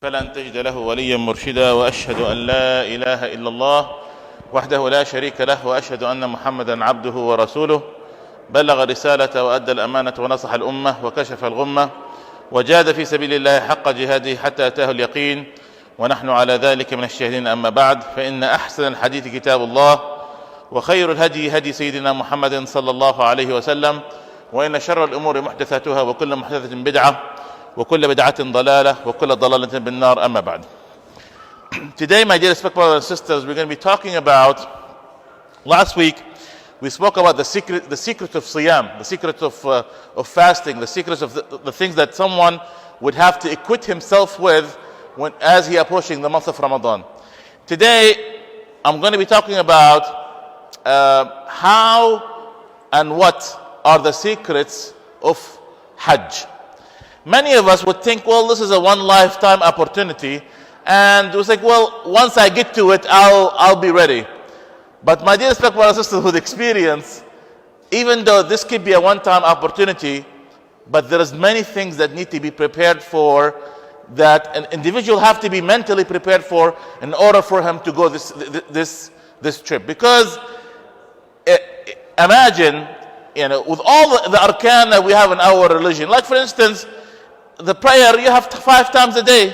فلن تجد له وليا مرشدا وأشهد أن لا إله إلا الله وحده لا شريك له وأشهد أن محمدا عبده ورسوله بلغ الرسالة وأدى الأمانة ونصح الأمة وكشف الغمة وجاهد في سبيل الله حق جهاده حتى أتاه اليقين ونحن على ذلك من الشاهدين. أما بعد، فإن أحسن الحديث كتاب الله وخير الهدي هدي سيدنا محمد صلى الله عليه وسلم وإن شر الأمور محدثاتها وكل محدثة بدعة وكل بدعة ضلالة وكل ضلالة بالنار. أما بعد. Today, my dear respected brothers and sisters, we're going to be talking about, last week we spoke about the secret of siyam, the secret of fasting, the secrets of the things that someone would have to equip himself with as he approaching the month of Ramadan. Today I'm going to be talking about how and what are the secrets of Hajj. Many of us would think, well, this is a one lifetime opportunity, and we think, well, once I get to it, I'll be ready. But my dear respected brothers and sisters, with experience, even though this could be a one-time opportunity, but there is many things that need to be prepared for, that an individual have to be mentally prepared for in order for him to go this trip. Because imagine, with all the arkan that we have in our religion, like for instance, the prayer you have 5 times a day,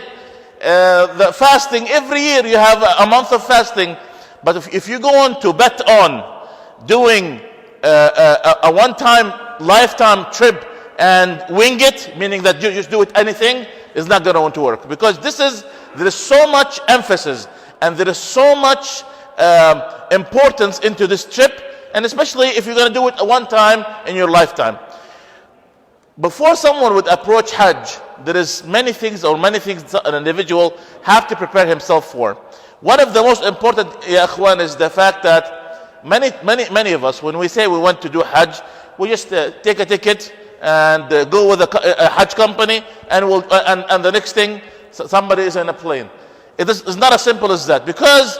the fasting every year you have a month of fasting. But if you go on to bet on doing a one-time lifetime trip and wing it, meaning that you just do it anything, it's not going to work. Because there is so much emphasis and there is so much importance into this trip, and especially if you're going to do it one time in your lifetime. Before someone would approach Hajj, there is many things an individual have to prepare himself for. One of the most important, ya ikhwan, is the fact that many of us, when we say we want to do Hajj, we just take a ticket and go with a Hajj company, and the next thing, somebody is in a plane. It's not as simple as that. Because,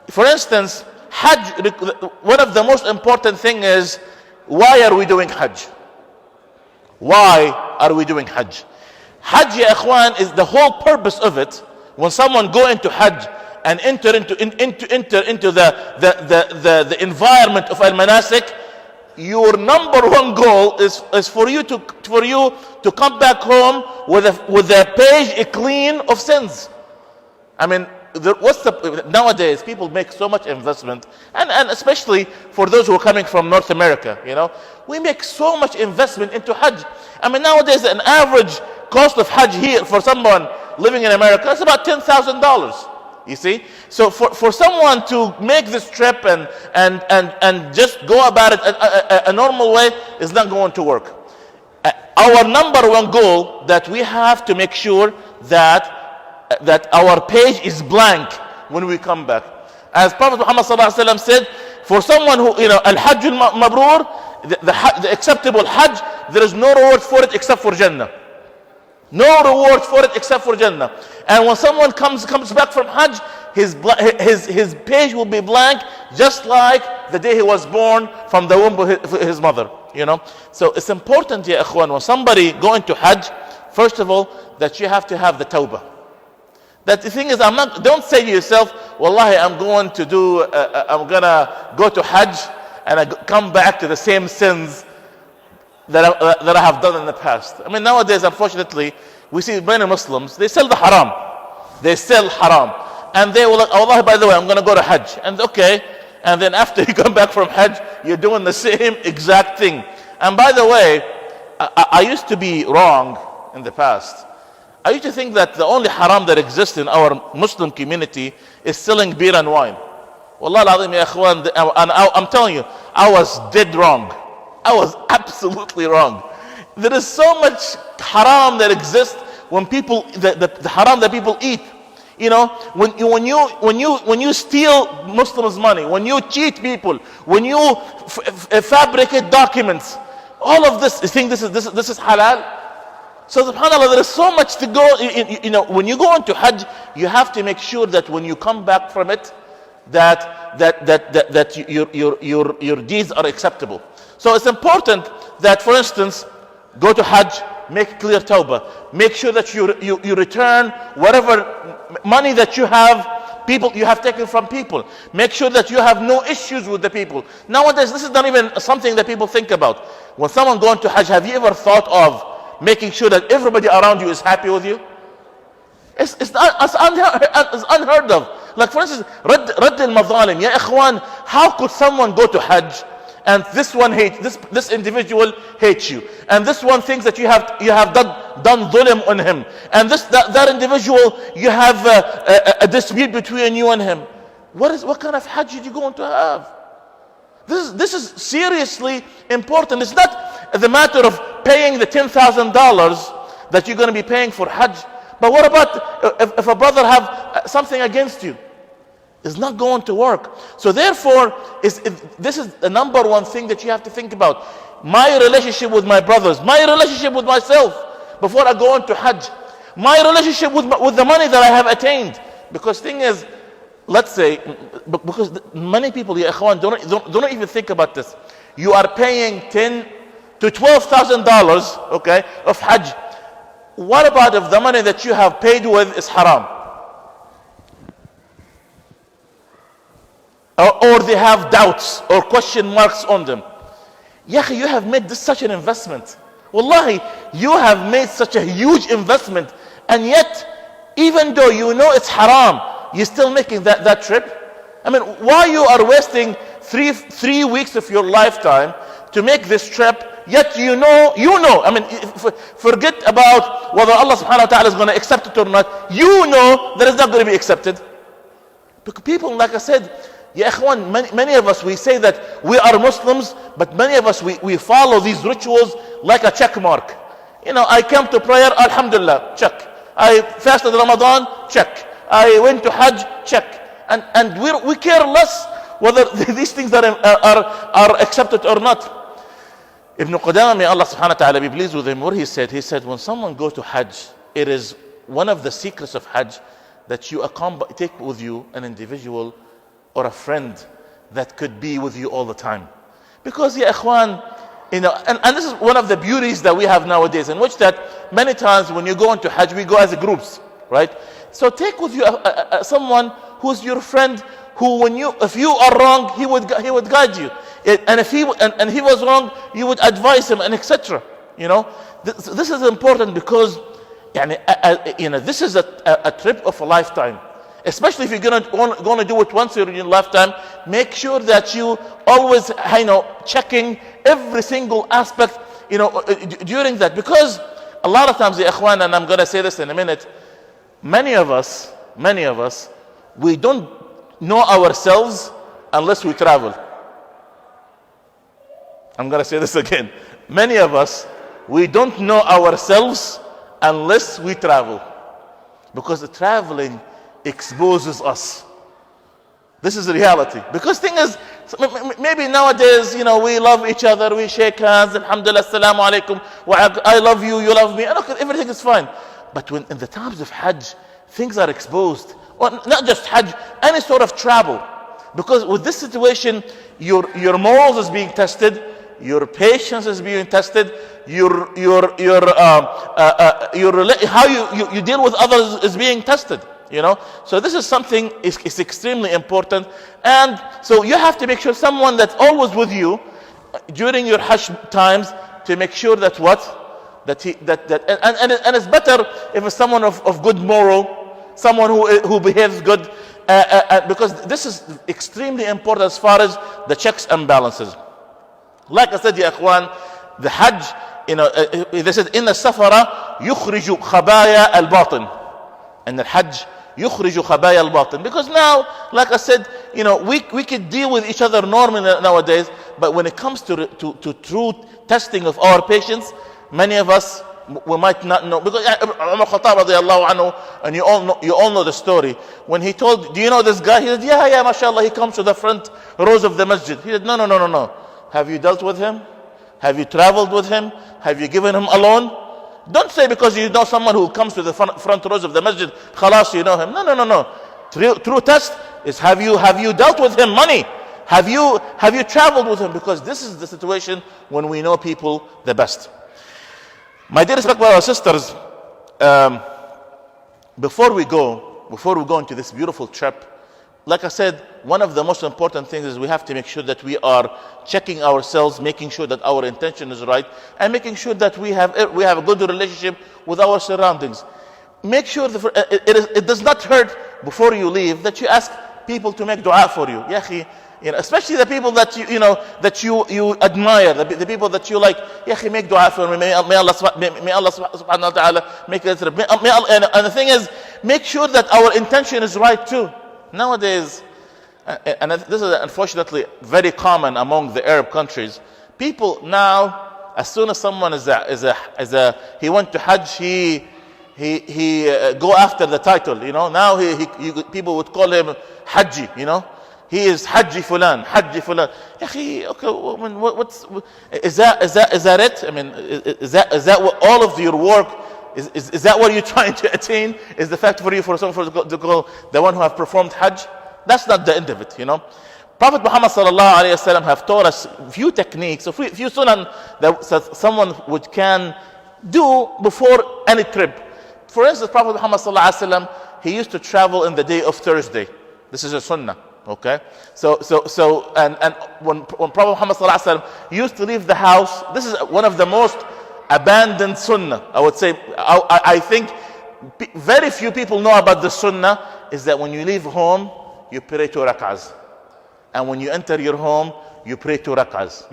for instance, Hajj, one of the most important thing is, why are we doing Hajj? Why are we doing Hajj? Hajj, ya ikhwan, is the whole purpose of it. When someone go into Hajj and enter into the environment of al-manasik, your number one goal is for you to come back home with a page clean of sins. I mean, nowadays people make so much investment, and especially for those who are coming from North America, we make so much investment into Hajj. I mean, nowadays an average cost of Hajj here for someone living in America is about $10,000. You see, so for someone to make this trip and just go about it a normal way is not going to work. Our number one goal, that we have to make sure that our page is blank when we come back. As Prophet Muhammad ﷺ said, for someone who, al-Hajj al-Mabrur, the acceptable Hajj, there is no reward for it except for Jannah. No reward for it except for Jannah. And when someone comes back from Hajj, his page will be blank, just like the day he was born from the womb of his mother. So it's important, ya ikhwan, when somebody go into Hajj, first of all, that you have to have the tawbah. That the thing is, don't say to yourself, wallahi, I'm gonna go to Hajj and I come back to the same sins that I have done in the past. I mean, nowadays, unfortunately, we see many Muslims, they sell the haram. They sell haram. And they will, Allah, by the way, I'm going to go to Hajj. And okay. And then after you come back from Hajj, you're doing the same exact thing. And by the way, I used to be wrong in the past. I used to think that the only haram that exists in our Muslim community is selling beer and wine. Wallah al-azim, ya ikhwan, and I'm telling you, I was dead wrong. I was absolutely wrong. There is so much haram that exists when people, the haram that people eat. When you steal Muslims' money, when you cheat people, when you fabricate documents, all of this, you think this is halal? So subhanAllah, there is so much to go. When you go into Hajj, you have to make sure that when you come back from it, that your deeds are acceptable. So it's important that, for instance, go to Hajj, make clear tawbah. Make sure that you return whatever money that you have, people you have taken from people. Make sure that you have no issues with the people. Nowadays, this is not even something that people think about. When someone going to Hajj, have you ever thought of making sure that everybody around you is happy with you? It's unheard of. Like for instance, Radd al-Madhalim. Ya ikhwan, how could someone go to Hajj and this one this individual hates you, and this one thinks that you have done dhulm on him, and that individual, you have a dispute between you and him? What kind of Hajj are you going to have? This is seriously important. It's not the matter of paying the $10,000 that you're going to be paying for Hajj. But what about if a brother have something against you? It's not going to work. So therefore, this is the number one thing that you have to think about. My relationship with my brothers, my relationship with myself before I go into Hajj, my relationship with the money that I have attained. Because thing is, let's say, because many people, ya ikhwan, don't even think about this. You are paying $10,000 to $12,000, okay, of Hajj. What about if the money that you have paid with is haram? Or they have doubts or question marks on them. Ya you have made this such an investment. Wallahi, you have made such a huge investment, and yet, even though you know it's haram, you're still making that trip. I mean, why you are wasting three weeks of your lifetime to make this trip? Yet you know, I mean, forget about whether Allah subhanahu wa ta'ala is going to accept it or not. You know that it's not going to be accepted. Because people, like I said, ya ikhwan, many of us, we say that we are Muslims, but many of us, we follow these rituals like a check mark. You know, I came to prayer, alhamdulillah, check. I fasted Ramadan, check. I went to Hajj, check. And we care less whether these things are accepted or not. Ibn Qudama, may Allah subhanahu wa ta'ala be pleased with him, what he said, when someone goes to Hajj, it is one of the secrets of Hajj that you take with you an individual or a friend that could be with you all the time. Because, ya ikhwan, you know, and this is one of the beauties that we have nowadays, in which that many times when you go into Hajj, we go as groups, right? So take with you someone who's your friend, who if you are wrong, he would guide you. And if he was wrong, you would advise him, and etc. You know, this is important because, you know, this is a trip of a lifetime. Especially if you're gonna do it once in your lifetime, make sure that you always, you know, checking every single aspect, you know, during that. Because a lot of times, ya ikhwan, and I'm gonna say this in a minute, many of us, we don't know ourselves unless we travel. I'm going to say this again. Many of us, we don't know ourselves unless we travel. Because the traveling exposes us. This is the reality. Because thing is, maybe nowadays, you know, we love each other, we shake hands, alhamdulillah, assalamu alaikum, I love you, you love me, and okay, everything is fine. But when in the times of Hajj, things are exposed. Or not just Hajj, any sort of travel. Because with this situation, your morals is being tested, your patience is being tested, how you deal with others is being tested. You know, so this is something is extremely important, and so you have to make sure someone that's always with you during your Hajj times to make sure that and it's better if it's someone of good moral, someone who behaves good, because this is extremely important as far as the checks and balances. Like I said, ya ikhwan, the Hajj, you know, they said inna safara yukhriju khabaya al-batin, and the Hajj yukhriju khabaya al-batin. Because now, like I said, you know, we could deal with each other normally nowadays, but when it comes to true testing of our patience, many of us, we might not know. Because Umar Khattab radiallahu anhu, and you all know the story, when he told, do you know this guy? He said, yeah, mashallah, he comes to the front rows of the masjid. He said, no. Have you dealt with him? Have you traveled with him? Have you given him a loan? Don't say because you know someone who comes to the front rows of the masjid, khalas, you know him. No. True test is, have you dealt with him money? Have you traveled with him? Because this is the situation when we know people the best. My dear respected brothers and sisters, before we go into this beautiful trip, like I said, one of the most important things is we have to make sure that we are checking ourselves, making sure that our intention is right, and making sure that we have a good relationship with our surroundings. Make sure that it does not hurt before you leave that you ask people to make dua for you. Ya akhi, especially the people that you admire, the people that you like. Ya akhi, make dua for me. May Allah subhanahu wa ta'ala make it. And the thing is, make sure that our intention is right too. Nowadays, and this is unfortunately very common among the Arab countries, people now, as soon as someone he went to Hajj, he go after the title. Now people would call him Hajji. He is Hajji Fulan, Hajji Fulan. Okay, is that it? I mean, is that what all of your work is that what you're trying to attain? Is the fact for someone to call the one who have performed Hajj? That's not the end of it. Prophet Muhammad sallallahu alaihi wasallam have taught us few techniques, a few sunan that someone can do before any trip. For instance, Prophet Muhammad sallallahu alaihi wasallam, he used to travel in the day of Thursday. This is a sunnah. Okay, so and when Prophet Muhammad sallallahu alaihi wasallam used to leave the house, this is one of the most abandoned sunnah. I would say, I think very few people know about the sunnah, is that when you leave home, you pray 2 rak'ahs. And when you enter your home, you pray 2 rak'ahs.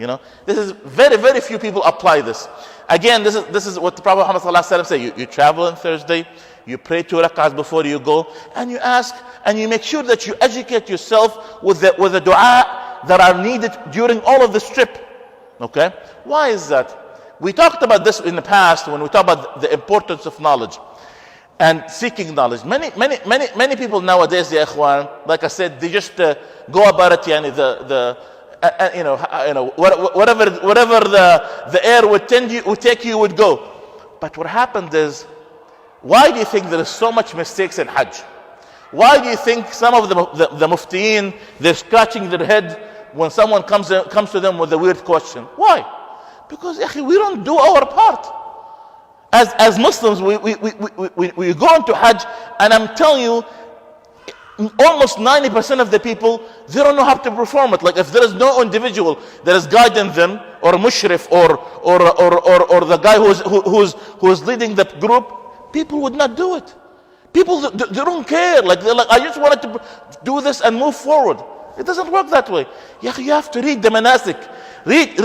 This is very, very few people apply this. Again, this is what the Prophet Muhammad sallallahu alaihi wasallam said. You travel on Thursday, you pray 2 rak'ahs before you go, and you ask, and you make sure that you educate yourself with the dua that are needed during all of this trip. Okay? Why is that? We talked about this in the past when we talked about the importance of knowledge and seeking knowledge. Many people nowadays, ya ikhwan, like I said, they just go about it. Whatever the air would take you would go. But what happened is, why do you think there is so much mistakes in Hajj? Why do you think some of the muftiyin, they're scratching their head when someone comes to them with a weird question? Why? Because we don't do our part. As Muslims, we go into Hajj, and I'm telling you, almost 90% of the people, they don't know how to perform it. Like if there is no individual that is guiding them, or a mushrif, or the guy who's leading the group, people would not do it. People, they don't care. They're like, I just wanted to do this and move forward. It doesn't work that way. You have to read the manasik. Read.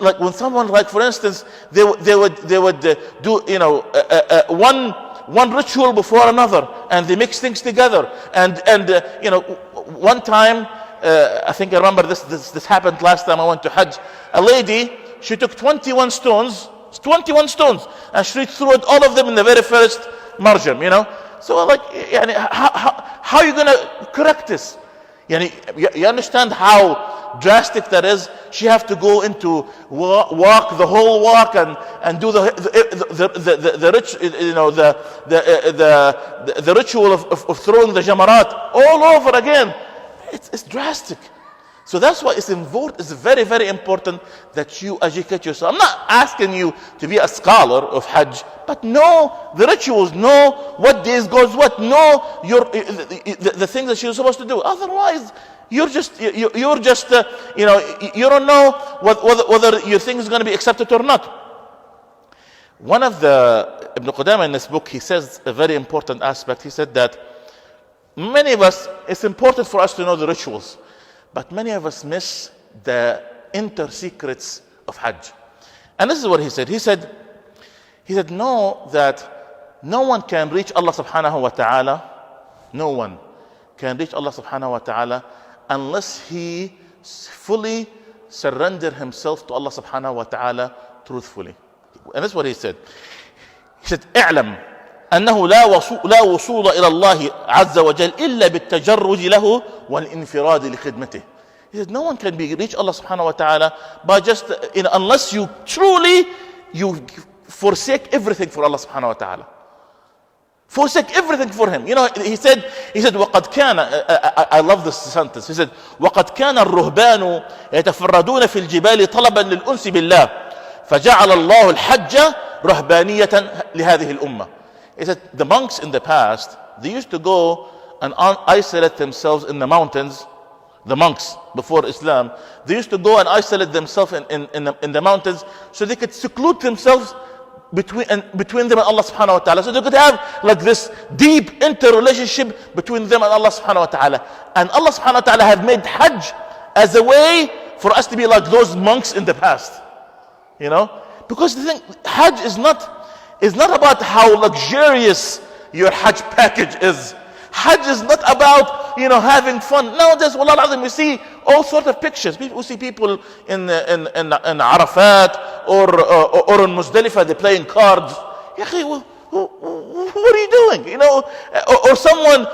Like when someone, like for instance, they would do one ritual before another, and they mix things together. And one time, I think I remember this happened last time I went to Hajj. A lady, she took 21 stones, and she threw it, all of them in the very first marjam. So like, how are you gonna correct this? You understand how drastic that is? She have to go into walk the whole walk and do the ritual of throwing the jamarat all over again. It's drastic. So that's why it's very, very important that you educate yourself. I'm not asking you to be a scholar of Hajj, but know the rituals, know what days goes what, know the things that you're supposed to do. Otherwise, you don't know whether your thing is going to be accepted or not. One of Ibn Qudamah in this book, he says a very important aspect. He said that many of us, it's important for us to know the rituals, but many of us miss the inner secrets of Hajj. And this is what he said. He said, know that no one can reach Allah subhanahu wa ta'ala. No one can reach Allah subhanahu wa ta'ala unless he fully surrender himself to Allah subhanahu wa ta'ala truthfully. And that's what he said. He said, اعلم أنه لا وصول إلى الله عز وجل إلا بالتجرد له والانفراد لخدمته. He said, no one can reach Allah subhanahu wa ta'ala by just, unless you truly, forsake everything for Allah subhanahu wa ta'ala. Forsake everything for him. He said, وَقَدْ كَانَ, I love this sentence. He said, وَقَدْ كَانَ الرُّهْبَانُ يَتَفَرَّدُونَ فِي الْجِبَالِ طَلَبًا لِلْأُنْسِ بِاللَّهِ فجعل الله الحج رهبانية لهذه الأمة. He said the monks in the past, they used to go and isolate themselves in the mountains. The monks before Islam, they used to go and isolate themselves in the mountains so they could seclude themselves between them and Allah subhanahu wa ta'ala. So they could have like this deep interrelationship between them and Allah subhanahu wa ta'ala. And Allah subhanahu wa ta'ala have made Hajj as a way for us to be like those monks in the past. You know? Because the thing, Hajj is not about how luxurious your Hajj package is. Hajj is not about, having fun. Nowadays, wallah al-azim, we see all sorts of pictures. We see people in Arafat or in Muzdalifah, they're playing cards. What are you doing? Or someone,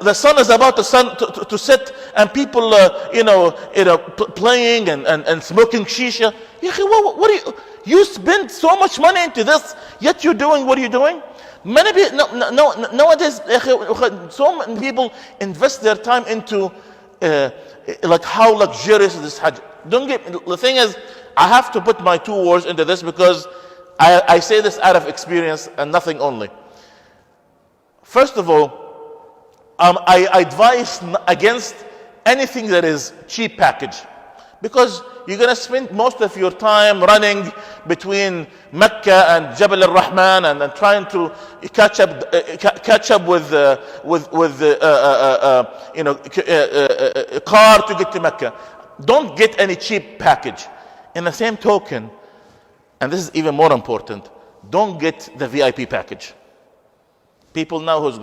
the sun is about to set, and people, playing and smoking shisha. What are you spend so much money into this, yet you're doing what are you doing? Many people, nowadays, so many people invest their time into like how luxurious is this Hajj. The thing is, I have to put my 2 words into this because I say this out of experience and nothing only. First of all, I advise against anything that is cheap package, because you're going to spend most of your time running between Mecca and Jabal al-Rahman and trying to catch up with a car to get to Mecca. Don't get any cheap package. In the same token, and this is even more important, don't get the VIP package. People now who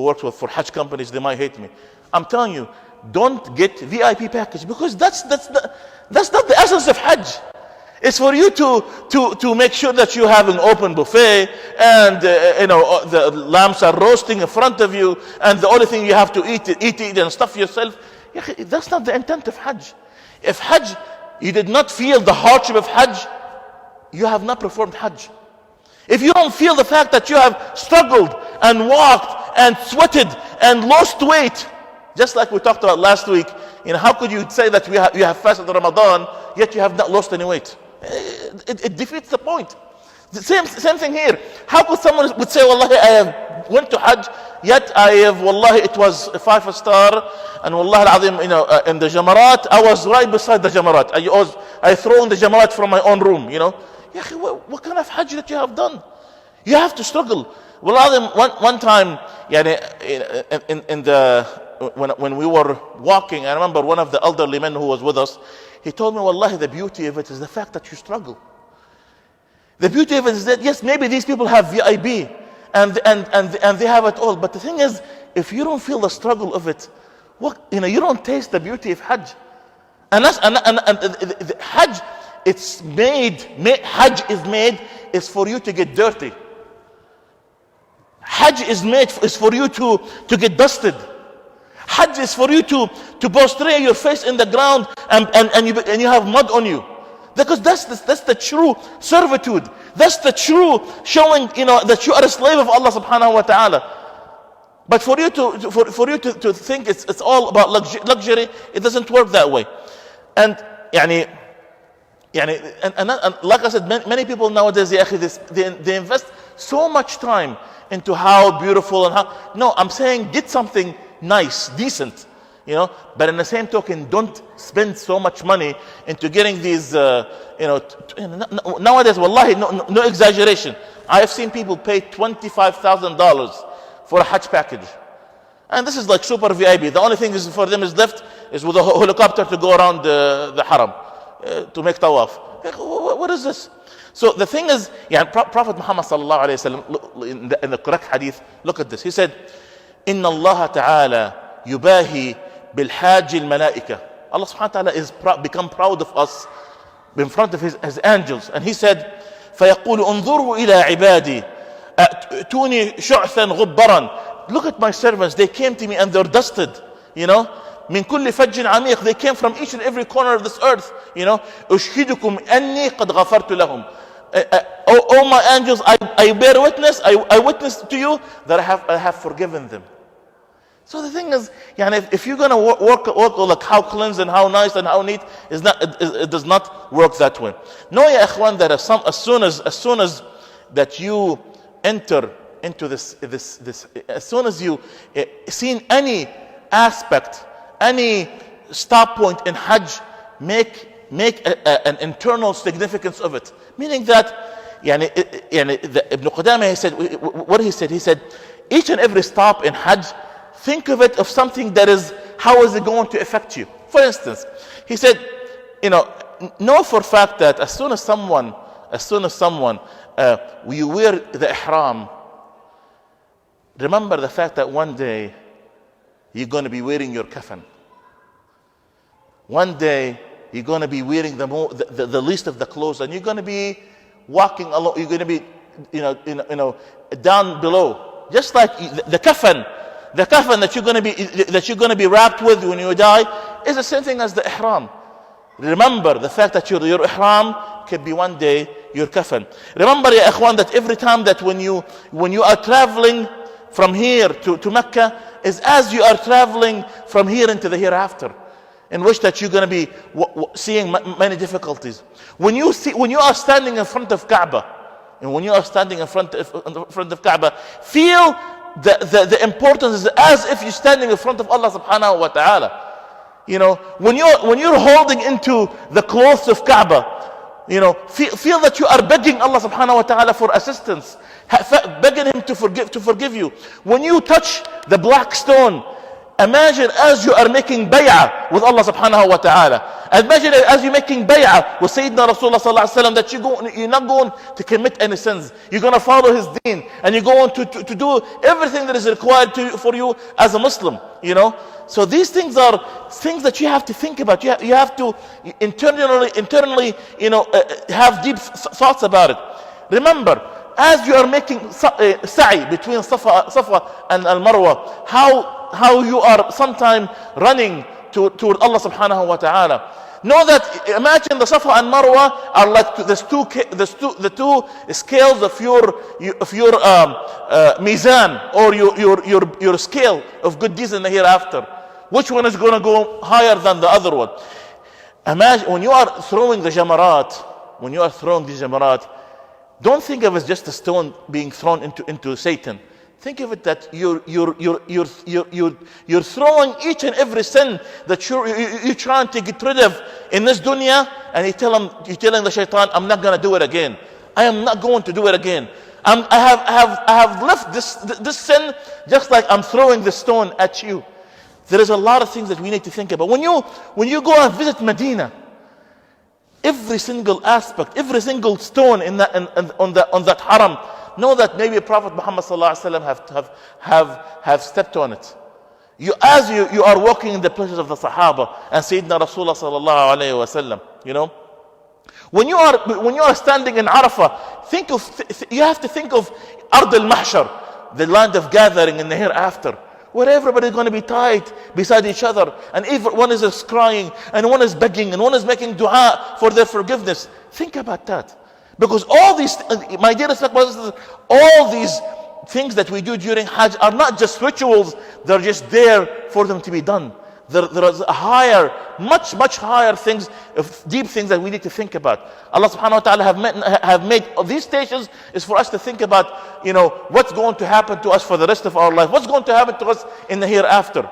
works for Hajj companies, they might hate me. I'm telling you, don't get VIP package, because that's not the essence of Hajj. It's for you to make sure that you have an open buffet and the lambs are roasting in front of you, and the only thing you have to eat and stuff yourself. That's not the intent of Hajj. If Hajj, you did not feel the hardship of Hajj, you have not performed Hajj. If you don't feel the fact that you have struggled and walked and sweated and lost weight, just like we talked about last week, how could you say that you have fasted Ramadan, yet you have not lost any weight? It defeats the point. The same thing here. How could someone would say, Wallahi, I have went to Hajj, yet Wallahi, it was a 5-star, and Wallahi al-Azim, in the Jamarat, I was right beside the Jamarat. I throw in the Jamarat from my own room, What kind of Hajj that you have done? You have to struggle. Wallahi, one time, when we were walking, I remember one of the elderly men who was with us, he told me, Wallahi, the beauty of it is the fact that you struggle. The beauty of it is that, yes, maybe these people have VIP and they have it all, but the thing is, if you don't feel the struggle of it, you don't taste the beauty of Hajj. And the Hajj, Hajj is for you to get dirty. Hajj is for you to get dusted. Hajj is for you to prostrate your face in the ground and you have mud on you. Because that's the true servitude. That's the true showing, that you are a slave of Allah subhanahu wa ta'ala. But for you to think it's all about luxury, it doesn't work that way. And like I said, many people nowadays, they invest so much time into how beautiful and how. No, I'm saying get something nice, decent, but in the same token, don't spend so much money into getting these, nowadays, wallahi, no exaggeration. I have seen people pay $25,000 for a Hajj package. And this is like super VIP. The only thing is for them is left is with a helicopter to go around the haram, to make tawaf. What is this? So the thing is, Prophet Muhammad sallallahu alayhi wasallam, in the correct hadith, look at this. He said, إن الله تعالى يباهي بالحاج الملائكة. Allah subhanahu wa ta'ala is become proud of us in front of his angels. And he said, فيقول انظروا إلى عبادي أتوني شعثا غبرا. Look at my servants, they came to me and they're dusted, من كل فج عميق, they came from each and every corner of this earth, أشهدكم أني قد غفرت لهم. Oh my angels, I bear witness, I witness to you that I have forgiven them. So the thing is, if you're going to work like how cleansed and how nice and how neat, it does not work that way. Know, ya ikhwan, that as soon as that you enter into this, as soon as you see any aspect, any stop point in Hajj, make an internal significance of it. Meaning that, Ibn Qudamah, he said, each and every stop in Hajj, think of it of something that is, how is it going to affect you? For instance, he said, know for a fact that as soon as someone, you wear the ihram, remember the fact that one day you're going to be wearing your kafan. One day you're going to be wearing the least of the clothes, and you're going to be walking along. You're going to be, down below, just like the kafan. The kafan that you're going to be wrapped with when you die is the same thing as the ihram. Remember the fact that your ihram could be one day your kafan. Remember, ya ikhwan, that every time that when you are traveling from here to Mecca, is as you are traveling from here into the hereafter, in which that you're going to be seeing many difficulties. When you are standing in front of Kaaba, and when you are standing in front of Kaaba, feel the importance is as if you're standing in front of Allah subhanahu wa ta'ala. When you're holding into the clothes of Kaaba, feel that you are begging Allah subhanahu wa ta'ala for assistance, begging him to forgive you. When you touch the black stone, imagine as you are making bay'ah with Allah subhanahu wa ta'ala. Imagine as you're making bay'ah with Sayyidina Rasulullah sallallahu alaihi wasallam, that you're not going to commit any sins. You're going to follow his deen, and you're going to do everything that is required for you as a Muslim. So these things are things that you have to think about. You have to internally have deep thoughts about it. Remember, as you are making sa'i between Safa and Al-Marwa, how you are sometime running toward Allah subhanahu wa ta'ala. Know that, imagine the Safa and Marwa are like the two scales of your mizan, or your scale of good deeds in the hereafter. Which one is going to go higher than the other one? Imagine when you are throwing the jamarat, don't think of it as just a stone being thrown into Satan. Think of it that you're throwing each and every sin that you're trying to get rid of in this dunya, and you're telling the shaitan, I'm not going to do it again. I am not going to do it again. I have left this sin, just like I'm throwing the stone at you. There is a lot of things that we need to think about. When you go and visit Medina, every single aspect, every single stone on that haram, know that maybe Prophet Muhammad sallallahu alaihi wasallam have stepped on it. As you are walking in the places of the Sahaba and Sayyidina Rasulullah sallallahu alaihi wasallam, when you are standing in Arafah, you have to think of Ard al-Mahshar, the land of gathering in the hereafter, where everybody is going to be tied beside each other, and one is crying, and one is begging, and one is making dua for their forgiveness. Think about that. Because all these, my dear brothers, all these things that we do during Hajj are not just rituals, they're just there for them to be done. There is a higher, much higher things, deep things that we need to think about. Allah subhanahu wa ta'ala have made these stations is for us to think about, what's going to happen to us for the rest of our life, what's going to happen to us in the hereafter.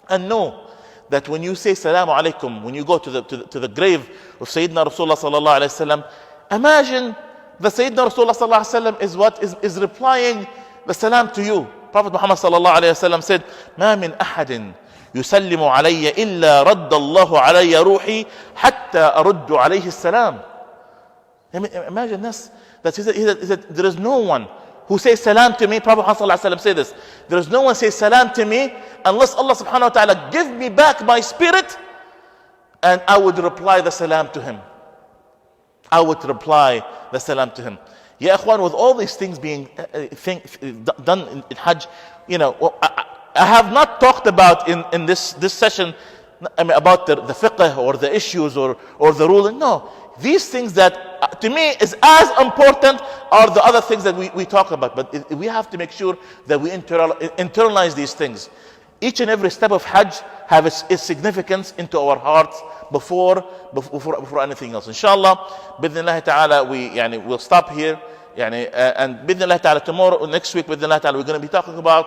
And know that when you say Salamu Alaikum, when you go to the grave of Sayyidina Rasulullah sallallahu alayhi wa sallam, imagine the Sayyidina Rasulullah sallallahu alayhi wa sallam is replying the salam to you. Prophet Muhammad sallallahu alayhi wa sallam said, ما من أحد يسلم علي إلا رد الله علي روحي حتى أرد عليه السلام. Imagine this. That he said, there is no one who says salam to me. Prophet Muhammad sallallahu alayhi wa sallam said this. There is no one says salam to me unless Allah subhanahu wa ta'ala give me back my spirit, and I would reply the salam to him. I would reply the salam to him. Ya ikhwan, with all these things being done in Hajj, I have not talked about in this session about the fiqh or the issues or the ruling. No, these things that to me is as important are the other things that we talk about. But we have to make sure that we internalize these things. Each and every step of Hajj have its significance into our hearts before anything else. Inshallah, bidnillahi ta'ala, we'll stop here. And bidnillahi ta'ala, tomorrow, next week, bidnillahi ta'ala, we're going to be talking about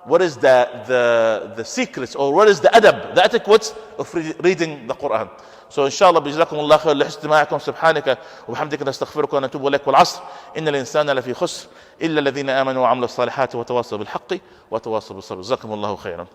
what is the secrets, or what is the adab, the etiquette of reading the Quran. So inshallah, بجزاكم الله خير لاستماعكم. سبحانك وبحمدك نستغفرك ونتوب إليك. والعصر إن الإنسان لفي خسر إلا الذين آمنوا وعملوا الصالحات وتواصوا بالحق وتواصوا بالصبر. جزاكم الله خيرا.